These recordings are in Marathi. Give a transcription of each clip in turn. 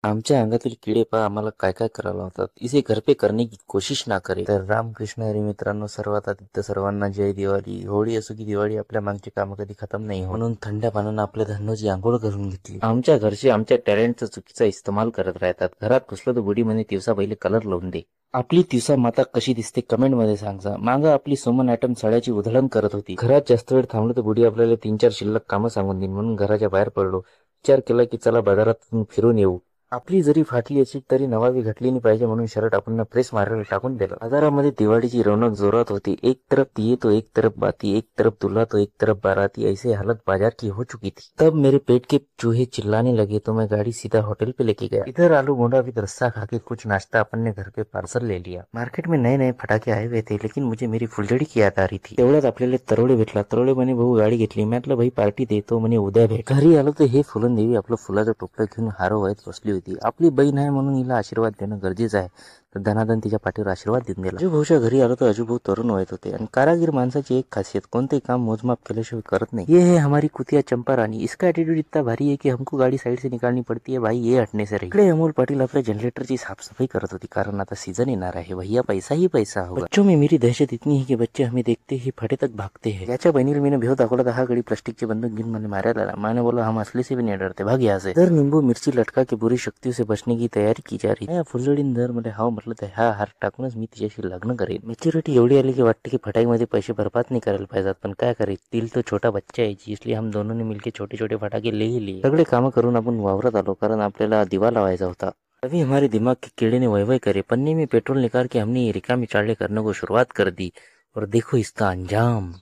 आमच्या अंगातील किडे पहा आम्हाला काय काय करायला होतात, इसे घर पे करने की कोशिश ना करे. तर रामकृष्ण हरी मित्रांनो, सर्वात आधी सर्वांना जय दिवाळी. होळी असो की दिवाळी, आपल्या मागची कामं कधी खतम नाही हो, म्हणून थंड पाण्यानं आपल्या धन्नोची आंघोळ करून घेतली. आमच्या घरचे आमच्या टॅलेंटचा चुकीचा इस्तेमाल करत राहतात. घरात घुसलं तर बुडी म्हणे दिवसा पहिले कलर लावून दे. आपली दिवसा माता कशी दिसते कमेंट मध्ये सांगा. मागं आपली सोमन ॲटम साड्याची उधळण करत होती. घरात जास्त वेळ थांबलं तर बुडी आपल्याला 3-4 शिल्लक कामं सांगून देईन, म्हणून घराच्या बाहेर पडलो. विचार केला की चला बाजारातून फिरून येऊ. आपली जरी फाटली असेल तरी नवावी घातली नाही पाहिजे, म्हणून शर्ट आपण प्रेस मारायला टाकून दिलं. बाजारामध्ये दिवाळीची रौनक जोरात होती. एक तरफ दिये तो एक तरफ बाती, एक तरफ दूल्हा तो एक तरफ बाराती, ऐसे हालत बाजार की हो चुकी थी. तब मेरे पेट के चूहे चिल्लाने लगे तो मैं गाड़ी सीधा होटल पे लेके गया. इधर आलू बोंडा भी रस्सा खा के कुछ नाश्ता अपन ने घर पे पार्सल ले लिया. मार्केट में नए नए फटाके आए हुए थे, लेकिन मुझे मेरी फुलझडी की याद आ रही थी. तेवढ्यात आपल्याला तरोडे भेटला. तरोडे म्हणे भाऊ गाडी घेतली. मी म्हटलं भाई पार्टी देतो म्हणे उद्या भेट. घरी आलो तर हे फुलन देवी आपलं फुलाचं टोपलं घेऊन हारो वयात बसली होती. आपली बहीण आहे म्हणून हिला आशीर्वाद देणं गरजेचं आहे. तर धनाधन तिच्या पाठीवर आशीर्वाद देऊन दिला. अजूभाऊच्या घरी आलो तर अजूभाऊ तरुण वयात होते. आणि कारागीर माणसाची एक खासियत, कोणते काम मोजमाप केल्याशिवाय करत नाही. ये है हमारी कुतिया चंपा रानी. इसका एटीट्यूड इतना भारी है कि हमको गाड़ी साइड से निकालनी पड़ती है. भाई ये हटने से रही. इकडे अमोल पाटील आपल्या जनरेटरची साफसफाई करत होती, कारण आता सीजन येणार आहे. भैया पैसा ही पैसा होगा. बच्चों में मेरी दहशत इतनी है कि बच्चे हमें देखते ही फटे तक भागते हैं. याच्या बहिणीला मीने भेव दाखवला तर हा गडी प्लास्टिकची बंदूक घेऊन मला मारायला आला. मैंने बोला हम असले से भी नहीं डरते, भाग यहाँ से. दर नींबू मिर्ची लटका के बुरी शक्तियों से बचने की तयारी की जा रही. फुलझडीन दर मध्ये हाव म्हटलं तर हा हार टाकूनच मी तिच्याशी लग्न करेन. मेच्युरिटी एवढी आली की वाटते की फटाईमध्ये पैसे बर्बाद नाही करायला पाहिजेत, पण काय करेल, दिल तो छोटा बच्चा है जी, इसलिए हम दोनों ने मिलके छोटे छोटे फटाके ले ही लिए. सगळे कामं करून आपण वावरत आलो, कारण आपल्याला दिवा लावायचा होता. अभी हमारे दिमाग के कीड़े ने वह वह करे. पन्नी में पेट्रोल निकाल के हमने ये रिकामी चाले करने को शुरुआत कर दी, और देखो इसका अंजाम.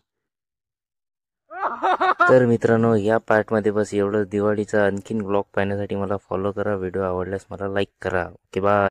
तर मित्रांनो, या पार्टमध्ये बस एवढंच. दिवाळीचा आणखीन ब्लॉग पाहण्यासाठी मला फॉलो करा. व्हिडिओ आवडल्यास मला लाईक करा. Okay bye.